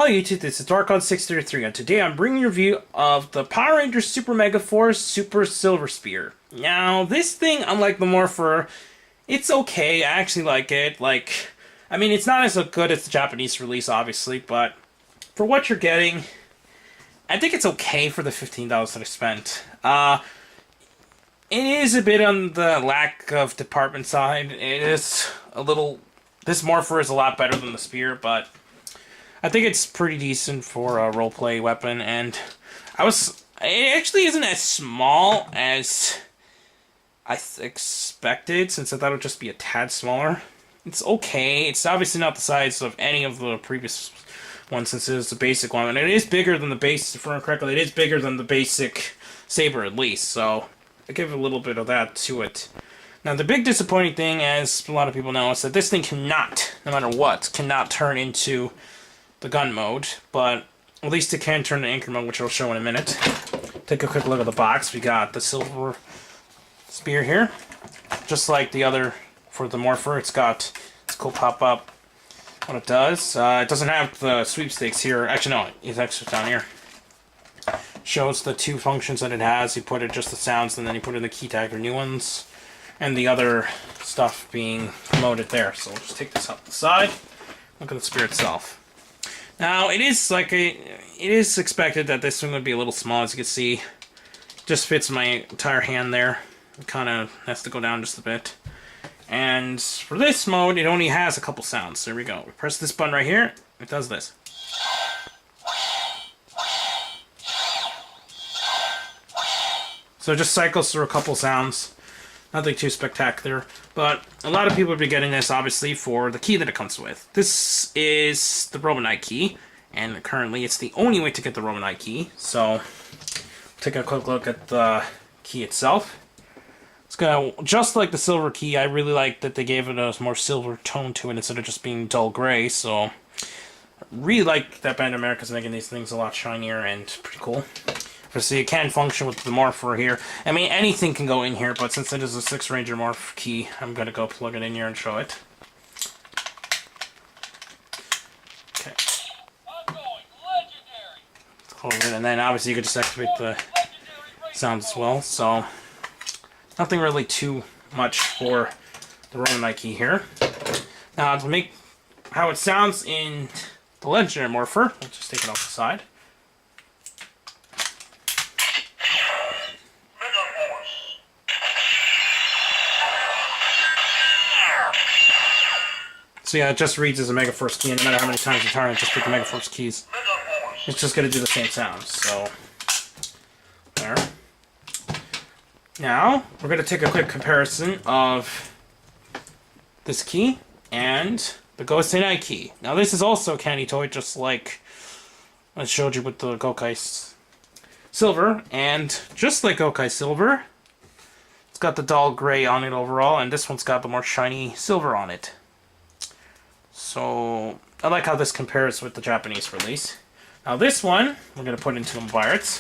Hello YouTube, this is Darkon633 and today I'm bringing a review of the Power Rangers Super Megaforce Silver Spear. Now, this thing, unlike the Morpher, it's okay. I actually like it. I mean, it's not as good as the Japanese release, obviously, but for what you're getting, I think it's okay for the $15 that I spent. It is a bit on the lack of department side. It is a little... This Morpher is a lot better than the Spear, but I think it's pretty decent for a roleplay weapon, and it actually isn't as small as I expected, since I thought it would just be a tad smaller. It's okay. It's obviously not the size of any of the previous ones, since it is the basic one, and it is bigger than the base, if I remember correctly, it is bigger than the basic Saber at least, so I give a little bit of that to it. Now, the big disappointing thing, as a lot of people know, is that this thing cannot, no matter what, cannot turn into the gun mode, but at least it can turn to anchor mode, which I'll show in a minute. Take a quick look at the box. We got the Silver Spear here, just like the other for the Morpher. It's got this cool pop-up. What it does, it doesn't have the sweepstakes here. Actually, no, it's actually down here. Shows the two functions that it has. You put it just the sounds, and then you put in the key tag or new ones, and the other stuff being promoted there. So we'll just take this up the side. Look at the Spear itself. Now, it is expected that this one would be a little small, as you can see. It just fits my entire hand there. It kind of has to go down just a bit. And for this mode, it only has a couple sounds. There we go. We press this button right here, it does this. So it just cycles through a couple sounds. Nothing too spectacular, but a lot of people would be getting this, obviously, for the key that it comes with. This is the Robo Knight key, and currently it's the only way to get the Robo Knight key, so take a quick look at the key itself. It's got, just like the silver key, I really like that they gave it a more silver tone to it instead of just being dull gray, so I really like that Bandai America's making these things a lot shinier and pretty cool. Obviously, it can function with the Morpher here. I mean, anything can go in here, but since it is a 6 Ranger Morph key, I'm going to go plug it in here and show it. Okay. Close it, and then obviously you can just activate the sounds as well. So, nothing really too much for the Robo Knight key here. Now, to make how it sounds in the Legendary Morpher, let's just take it off the side. So yeah, it just reads as a Megaforce key, and no matter how many times you turn it, just pick the Megaforce keys. It's just going to do the same sounds, so... There. Now, we're going to take a quick comparison of this key and the Gosei Knight key. Now, this is also a candy toy, just like I showed you with the Gosei Silver, and just like Gosei Silver, it's got the dull gray on it overall, and this one's got the more shiny silver on it. So, I like how this compares with the Japanese release. Now this one, we're going to put into the Pirates.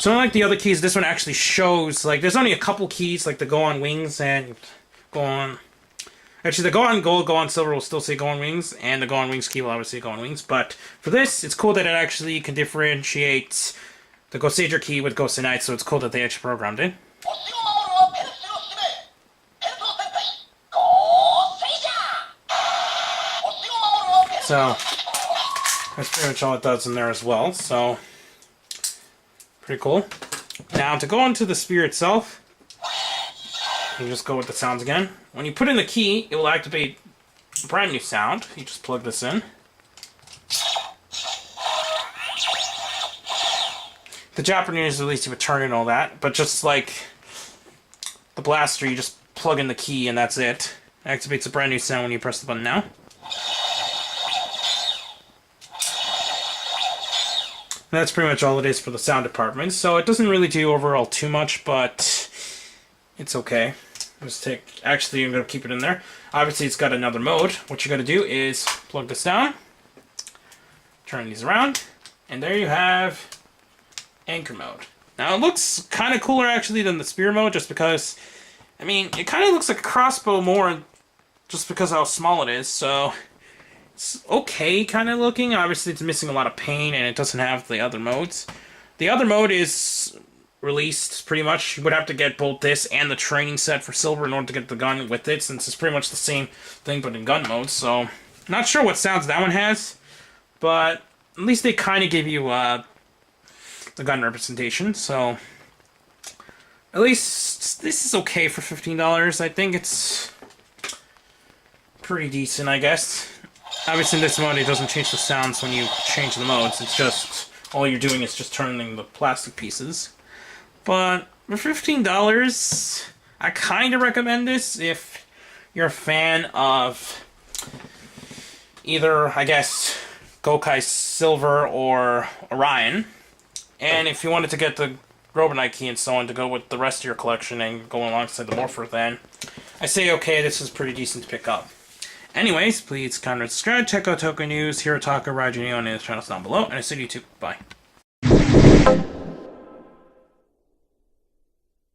So unlike the other keys, this one actually shows, like, there's only a couple keys, like the Go On Wings and Go On... Actually, the Go On Gold, Go On Silver will still say Go On Wings, and the Go On Wings key will obviously say Go On Wings. But for this, it's cool that it actually can differentiate the Gosei key with Gosei Knight, so it's cool that they actually programmed it. So, that's pretty much all it does in there as well, so pretty cool. Now, to go into the Spear itself, you just go with the sounds again. When you put in the key, it will activate a brand new sound. You just plug this in. The Japanese release, you would turn in all that, but just like the blaster, you just plug in the key and that's it. It activates a brand new sound when you press the button now. And that's pretty much all it is for the sound department, so it doesn't really do overall too much, but it's okay. Actually, I'm going to keep it in there. Obviously, it's got another mode. What you're going to do is plug this down, turn these around, and there you have anchor mode. Now, it looks kind of cooler, actually, than the spear mode, just because, I mean, it kind of looks like a crossbow more, just because of how small it is, so it's okay kind of looking. Obviously, it's missing a lot of paint, and it doesn't have the other modes. The other mode is released, pretty much. You would have to get both this and the training set for silver in order to get the gun with it, since it's pretty much the same thing, but in gun mode, so not sure what sounds that one has, but at least they kind of give you the gun representation, so at least this is okay for $15. I think it's pretty decent, I guess. Obviously, in this mode, it doesn't change the sounds when you change the modes. It's just, all you're doing is just turning the plastic pieces. But for $15, I kind of recommend this if you're a fan of either, I guess, Gosei Silver or Orion. And if you wanted to get the Robo Knight key and so on to go with the rest of your collection and go alongside the Morpher, then I say, okay, this is pretty decent to pick up. Anyways, please comment and subscribe, check out Tokyo News, Hirotaka, Rajio, and his channels down below, and I see you too. Bye.